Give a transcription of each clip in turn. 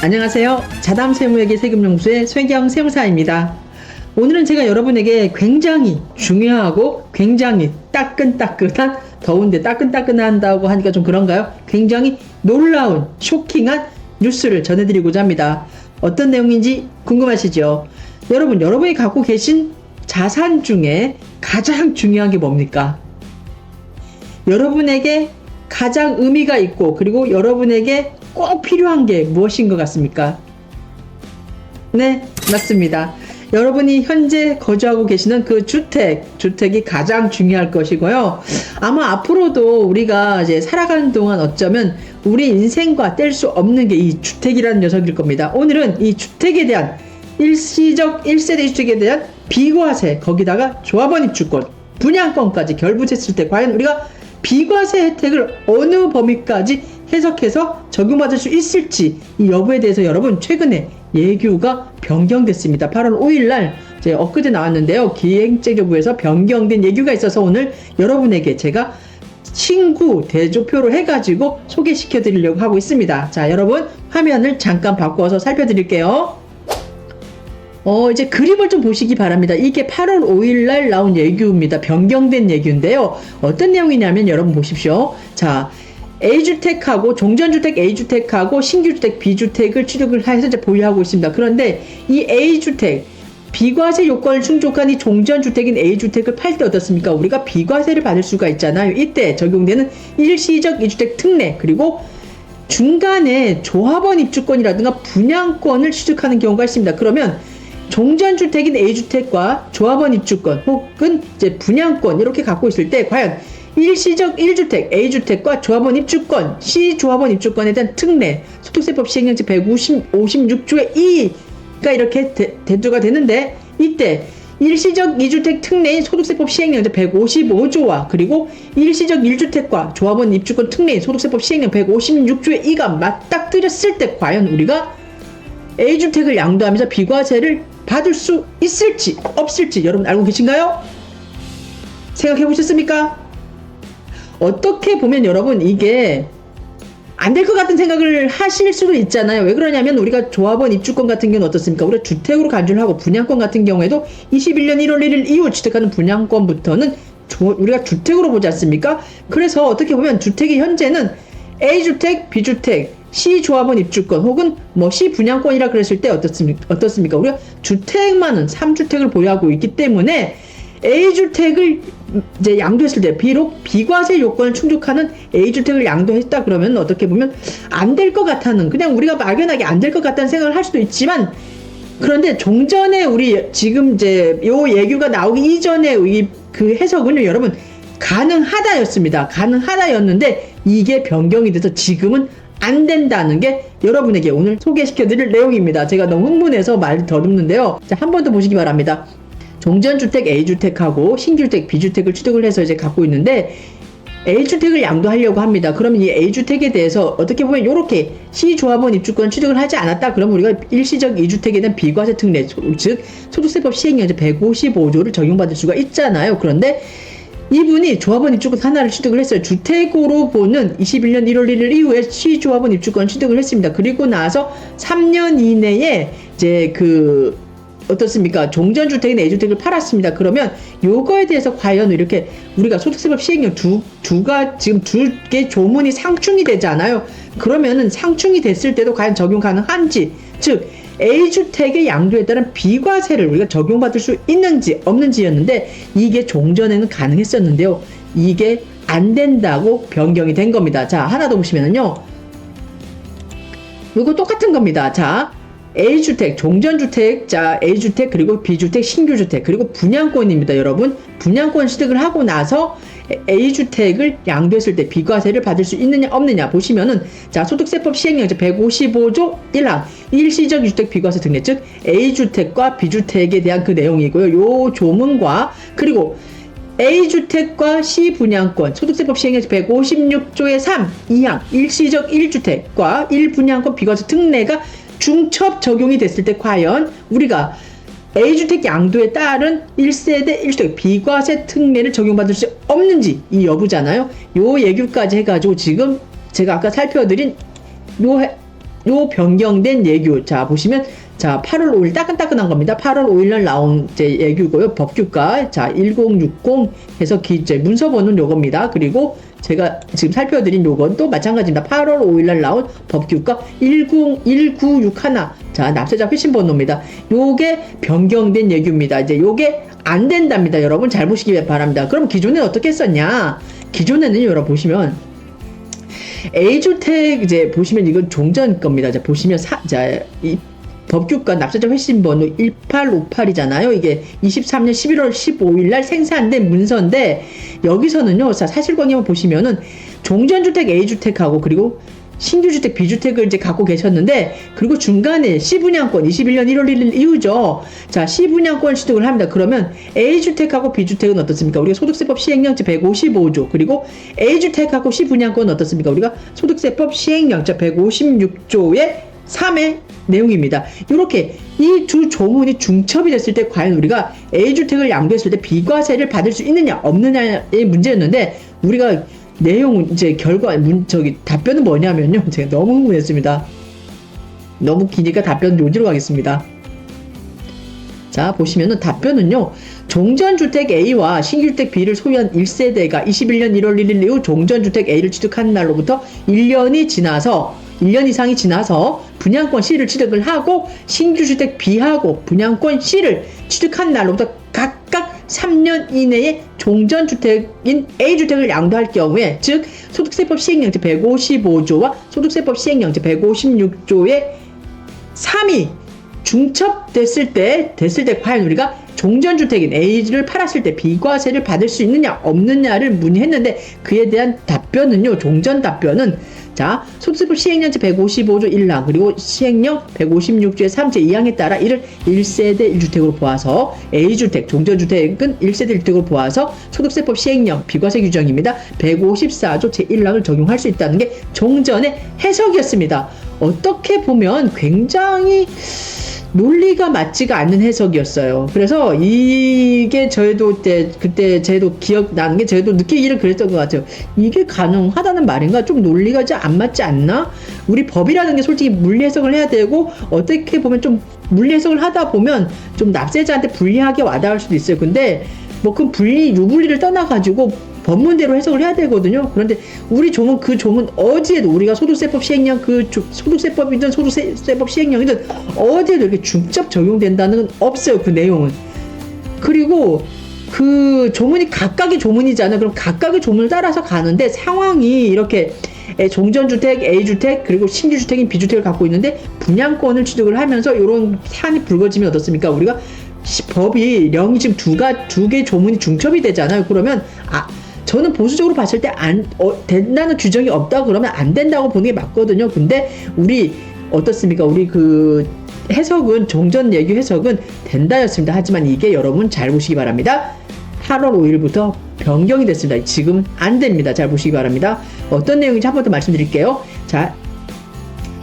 안녕하세요. 자담 세무회계 세금연구소의 최경 세무사입니다. 오늘은 제가 여러분에게 굉장히 중요하고 굉장히 따끈따끈한, 더운데 따끈따끈한다고 하니까 좀 그런가요? 굉장히 놀라운 쇼킹한 뉴스를 전해드리고자 합니다. 어떤 내용인지 궁금하시죠? 여러분이 갖고 계신 자산 중에 가장 중요한 게 뭡니까? 여러분에게 가장 의미가 있고 그리고 여러분에게 꼭 필요한 게 무엇인 것 같습니까? 네, 맞습니다. 여러분이 현재 거주하고 계시는 그 주택이 가장 중요할 것이고요. 아마 앞으로도 우리가 이제 살아가는 동안 어쩌면 우리 인생과 뗄 수 없는 게 이 주택이라는 녀석일 겁니다. 오늘은 이 주택에 대한 일시적 1세대 주택에 대한 비과세, 거기다가 조합원 입주권, 분양권까지 결부됐을 때 과연 우리가 비과세 혜택을 어느 범위까지 해석해서 적용받을 수 있을지, 이 여부에 대해서 여러분 최근에 예규가 변경됐습니다. 8월 5일날 엊그제 나왔는데요. 기획재정부에서 변경된 예규가 있어서 오늘 여러분에게 제가 친구 대조표로 해가지고 소개시켜 드리려고 하고 있습니다. 자, 여러분 화면을 잠깐 바꿔서 살펴드릴게요. 이제 그림을 좀 보시기 바랍니다. 이게 8월 5일날 나온 예규입니다. 변경된 예규인데요. 어떤 내용이냐면 여러분 보십시오. 자, A주택하고 종전주택 A주택하고 신규주택 B주택을 취득을 해서 이제 보유하고 있습니다. 그런데 이 A주택, 비과세 요건을 충족한 이 종전주택인 A주택을 팔 때 어떻습니까? 우리가 비과세를 받을 수가 있잖아요. 이때 적용되는 일시적 2주택 특례, 그리고 중간에 조합원 입주권이라든가 분양권을 취득하는 경우가 있습니다. 그러면 종전주택인 A주택과 조합원 입주권 혹은 이제 분양권 이렇게 갖고 있을 때 과연 일시적 1주택 A주택과 조합원 입주권, C조합원 입주권에 대한 특례, 소득세법 시행령 제156조의 2가 이렇게 대두가 되는데, 이때 일시적 2주택 특례인 소득세법 시행령 제155조와 그리고 일시적 1주택과 조합원 입주권 특례인 소득세법 시행령 156조의 2가 맞닥뜨렸을 때 과연 우리가 A주택을 양도하면서 비과세를 받을 수 있을지 없을지 여러분 알고 계신가요? 생각해 보셨습니까? 어떻게 보면 여러분 이게 안 될 것 같은 생각을 하실 수도 있잖아요. 왜 그러냐면 우리가 조합원 입주권 같은 경우는 어떻습니까? 우리가 주택으로 간주를 하고 분양권 같은 경우에도 21년 1월 1일 이후 취득하는 분양권부터는 우리가 주택으로 보지 않습니까? 그래서 어떻게 보면 주택이 현재는 A주택, B주택, C조합원 입주권 혹은 C분양권이라 그랬을 때 어떻습니까? 우리가 주택만은 3주택을 보유하고 있기 때문에 A주택을 이제 양도했을 때 비록 비과세 요건을 충족하는 A주택을 양도했다 그러면 어떻게 보면 안 될 것 같다는, 그냥 우리가 막연하게 안 될 것 같다는 생각을 할 수도 있지만, 그런데 종전에 우리 지금 이제 요 예규가 나오기 이전에 그 해석은요 여러분 가능하다였습니다. 가능하다였는데 이게 변경이 돼서 지금은 안 된다는 게 여러분에게 오늘 소개시켜 드릴 내용입니다. 제가 너무 흥분해서 말 더듬는데요. 자, 한 번 더 보시기 바랍니다. 종전주택 A주택하고 신규주택 B주택을 취득을 해서 이제 갖고 있는데 A주택을 양도하려고 합니다. 그러면 이 A주택에 대해서 어떻게 보면 이렇게 C조합원 입주권 취득을 하지 않았다 그러면 우리가 일시적 2주택에 대한 비과세 특례, 즉 소득세법 시행령 155조를 적용받을 수가 있잖아요. 그런데 이분이 조합원 입주권 하나를 취득을 했어요. 주택으로 보는 21년 1월 1일 이후에 C조합원 입주권 취득을 했습니다. 그리고 나서 3년 이내에 이제 어떻습니까? 종전주택인 A주택을 팔았습니다. 그러면 요거에 대해서 과연 이렇게 우리가 소득세법 시행령 지금 두 개 조문이 상충이 되잖아요. 그러면은 상충이 됐을 때도 과연 적용 가능한지, 즉 A주택의 양도에 따른 비과세를 우리가 적용받을 수 있는지 없는지였는데 이게 종전에는 가능했었는데요. 이게 안 된다고 변경이 된 겁니다. 자, 하나 더 보시면은요. 이거 똑같은 겁니다. 자, A주택, 종전주택, 자, A주택, 그리고 B주택, 신규주택, 그리고 분양권입니다, 여러분. 분양권 취득을 하고 나서 A주택을 양도했을 때 비과세를 받을 수 있느냐, 없느냐 보시면은, 자, 소득세법 시행령 제155조 1항, 일시적 2주택 비과세 특례, 즉, A주택과 B주택에 대한 그 내용이고요. 요 조문과, 그리고 A주택과 C분양권, 소득세법 시행령 156조의 3, 2항, 일시적 1주택과 1분양권 비과세 특례가 중첩 적용이 됐을 때 과연 우리가 A주택 양도에 따른 1세대 1주택 비과세 특례를 적용받을 수 없는지 이 여부잖아요. 요 예규까지 해가지고 지금 제가 아까 살펴드린 요 요 변경된 예규. 자, 보시면, 자, 8월 5일 따끈따끈한 겁니다. 8월 5일날 나온 이제 예규고요. 법규가, 자, 1060 해서 이제 문서번호는 요겁니다. 그리고 제가 지금 살펴드린 요건 또 마찬가지입니다. 8월 5일날 나온 법규가 1961. 자, 납세자 회신번호입니다. 요게 변경된 예규입니다. 이제 요게 안 된답니다. 여러분 잘 보시기 바랍니다. 그럼 기존에는 어떻게 했었냐? 기존에는 여러분 보시면 A주택 이제 보시면 이건 종전 겁니다. 자, 보시면 이 법규가 납세자 회신번호 1858이잖아요. 이게 23년 11월 15일 날 생산된 문서인데 여기서는요. 사실관계만 보시면은 종전주택 A주택하고 그리고 신규주택 B주택을 이제 갖고 계셨는데 그리고 중간에 C분양권 21년 1월 1일 이후죠. 자, C분양권 취득을 합니다. 그러면 A주택하고 B주택은 어떻습니까? 우리가 소득세법 시행령 제155조 그리고 A주택하고 C분양권은 어떻습니까? 우리가 소득세법 시행령 제156조의 3의 내용입니다. 이렇게 이 두 조문이 중첩이 됐을 때 과연 우리가 A주택을 양도했을 때 비과세를 받을 수 있느냐 없느냐의 문제였는데 우리가 내용은 이제 답변은 뭐냐면요. 제가 너무 흥분했습니다. 너무 기니까 답변 요지로 가겠습니다. 자, 보시면은 답변은요. 종전주택 A와 신규주택 B를 소유한 1세대가 21년 1월 1일 이후 종전주택 A를 취득한 날로부터 1년 이상이 지나서 분양권 C를 취득을 하고 신규주택 B하고 분양권 C를 취득한 날로부터 각각 3년 이내에 종전주택인 A주택을 양도할 경우에 즉 소득세법 시행령 제155조와 소득세법 시행령 제156조의 3이 중첩됐을 때 과연 우리가 종전주택인 A를 팔았을 때 비과세를 받을 수 있느냐 없느냐를 문의했는데 그에 대한 답변은요. 종전 답변은 자, 소득세법 시행령 제155조 1항 그리고 시행령 156조의 3제 2항에 따라 이를 1세대 1주택으로 보아서 A주택, 종전주택은 1세대 1주택으로 보아서 소득세법 시행령 비과세 규정입니다. 154조 제1항을 적용할 수 있다는 게 종전의 해석이었습니다. 어떻게 보면 굉장히 논리가 맞지가 않는 해석이었어요. 그래서 이게 그때 저도 기억나는 게 저도 느끼기를 그랬던 것 같아요. 이게 가능하다는 말인가? 좀 논리가 안 맞지 않나? 우리 법이라는 게 솔직히 물리 해석을 해야 되고 어떻게 보면 좀 물리 해석을 하다 보면 좀 납세자한테 불리하게 와닿을 수도 있어요. 근데 뭐 그 유불리를 떠나가지고 법문대로 해석을 해야 되거든요. 그런데 우리 조문 어디에도 우리가 소득세법 시행령 소득세법이든 소득세법 시행령이든 어디에도 이렇게 중첩 적용된다는 건 없어요. 그 내용은. 그리고 그 조문이 각각의 조문이잖아요. 그럼 각각의 조문을 따라서 가는데 상황이 이렇게 종전주택 A주택 그리고 신규주택인 B주택을 갖고 있는데 분양권을 취득을 하면서 이런 사안이 불거지면 어떻습니까? 우리가 법이 령이 지금 두 개 조문이 중첩이 되잖아요. 그러면 저는 보수적으로 봤을 때 된다는 규정이 없다 그러면 안 된다고 보는 게 맞거든요. 근데 우리 어떻습니까? 우리 그 해석은 종전 예규 해석은 된다였습니다. 하지만 이게 여러분 잘 보시기 바랍니다. 8월 5일부터 변경이 됐습니다. 지금 안 됩니다. 잘 보시기 바랍니다. 어떤 내용인지 한 번 더 말씀드릴게요. 자,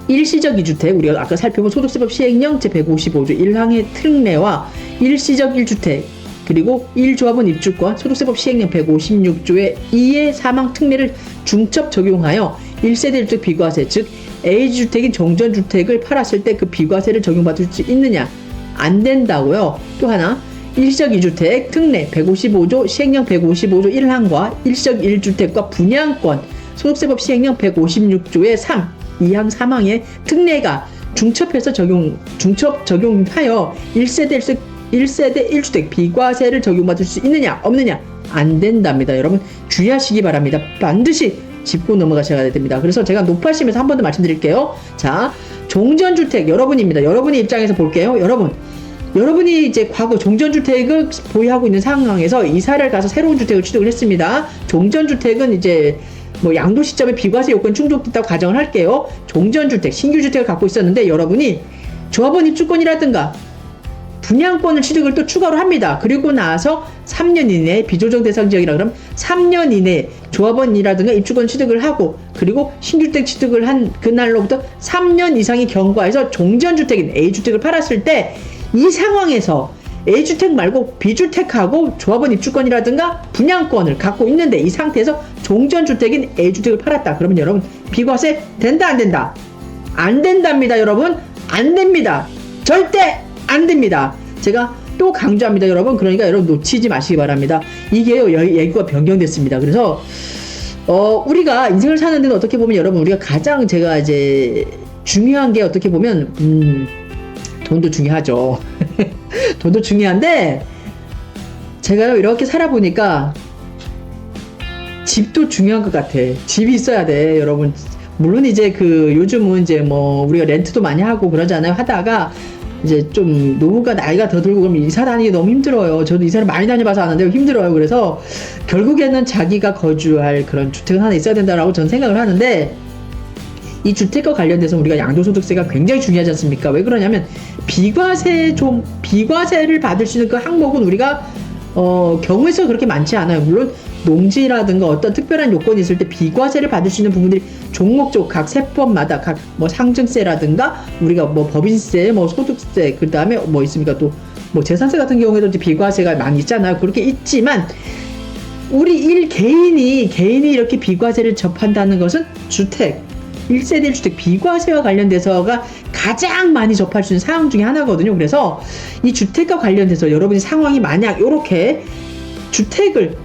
일시적 2주택 우리가 아까 살펴본 소득세법 시행령 제155조 1항의 특례와 일시적 1주택 그리고 1조합원 입주권 소득세법 시행령 156조의 2의 사망 특례를 중첩 적용하여 1세대 1주택 비과세 즉 A주택인 종전주택을 팔았을 때 그 비과세를 적용받을 수 있느냐? 안 된다고요. 또 하나 일시적 2주택 특례 155조 시행령 155조 1항과 일시적 1주택과 분양권 소득세법 시행령 156조의 3, 2항 3항의 특례가 중첩 적용하여 1세대 1주택 비과세를 적용받을 수 있느냐 없느냐 안 된답니다. 여러분 주의하시기 바랍니다. 반드시 짚고 넘어가셔야 됩니다. 그래서 제가 높아심에서 한 번 더 말씀드릴게요. 자, 종전주택 여러분입니다. 여러분의 입장에서 볼게요. 여러분이 이제 과거 종전주택을 보유하고 있는 상황에서 이사를 가서 새로운 주택을 취득을 했습니다. 종전주택은 이제 뭐 양도 시점에 비과세 요건 충족됐다고 가정을 할게요. 종전주택, 신규주택을 갖고 있었는데 여러분이 조합원 입주권이라든가 분양권을 취득을 또 추가로 합니다. 그리고 나서 3년 이내에 비조정 대상 지역이라 그러면 3년 이내에 조합원이라든가 입주권 취득을 하고 그리고 신규주택 취득을 한 그날로부터 3년 이상이 경과해서 종전주택인 A주택을 팔았을 때 이 상황에서 A주택 말고 B주택하고 조합원 입주권이라든가 분양권을 갖고 있는데 이 상태에서 종전주택인 A주택을 팔았다. 그러면 여러분 비과세 된다 안 된다? 안 된답니다, 여러분. 안 됩니다. 절대 안 됩니다. 제가 또 강조합니다, 여러분. 그러니까 여러분 놓치지 마시기 바랍니다. 이게요, 얘기가 변경됐습니다. 그래서 우리가 인생을 사는 데는 어떻게 보면 여러분, 우리가 가장 제가 이제 중요한 게 어떻게 보면 돈도 중요하죠. 돈도 중요한데 제가요 이렇게 살아보니까 집도 중요한 것 같아. 집이 있어야 돼, 여러분. 물론 이제 요즘은 이제 뭐 우리가 렌트도 많이 하고 그러잖아요. 하다가 이제 좀 노후가 나이가 더 들고 그러면 이사 다니기 너무 힘들어요. 저도 이사를 많이 다녀봐서 아는데 힘들어요. 그래서 결국에는 자기가 거주할 그런 주택은 하나 있어야 된다라고 저는 생각을 하는데, 이 주택과 관련돼서 우리가 양도소득세가 굉장히 중요하지 않습니까? 왜 그러냐면 비과세를 받을 수 있는 그 항목은 우리가 경우의 수가 그렇게 많지 않아요. 물론 농지라든가 어떤 특별한 요건이 있을 때 비과세를 받을 수 있는 부분들이 종목적 각 세법마다 각 뭐 상증세라든가 우리가 뭐 법인세, 뭐 소득세, 그 다음에 뭐 있습니까? 또 뭐 재산세 같은 경우에도 이제 비과세가 많이 있잖아요. 그렇게 있지만 우리 개인이 이렇게 비과세를 접한다는 것은 주택, 1세대 1주택 비과세와 관련돼서가 가장 많이 접할 수 있는 사항 중에 하나거든요. 그래서 이 주택과 관련돼서 여러분이 상황이 만약 이렇게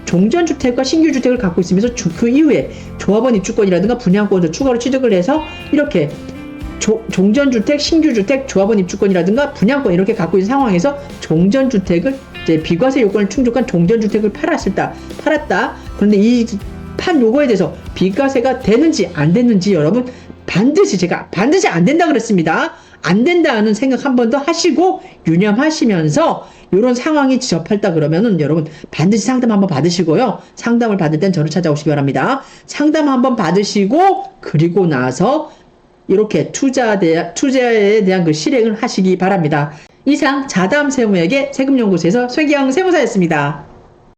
종전주택과 신규주택을 갖고 있으면서 그 이후에 조합원 입주권이라든가 분양권을 추가로 취득을 해서 이렇게 종전주택, 신규주택, 조합원 입주권이라든가 분양권 이렇게 갖고 있는 상황에서 종전주택을 이제 비과세 요건을 충족한 종전주택을 팔았다. 그런데 이 판 요거에 대해서 비과세가 되는지 안 되는지 여러분 제가 반드시 안 된다 그랬습니다. 안 된다는 생각 한 번 더 하시고 유념하시면서 이런 상황이 접했다 그러면은 여러분 반드시 상담 한번 받으시고요. 상담을 받을 땐 저를 찾아오시기 바랍니다. 상담 한번 받으시고 그리고 나서 이렇게 투자에 대한 그 실행을 하시기 바랍니다. 이상 자담 세무에게 세금연구소에서 최기영 세무사였습니다.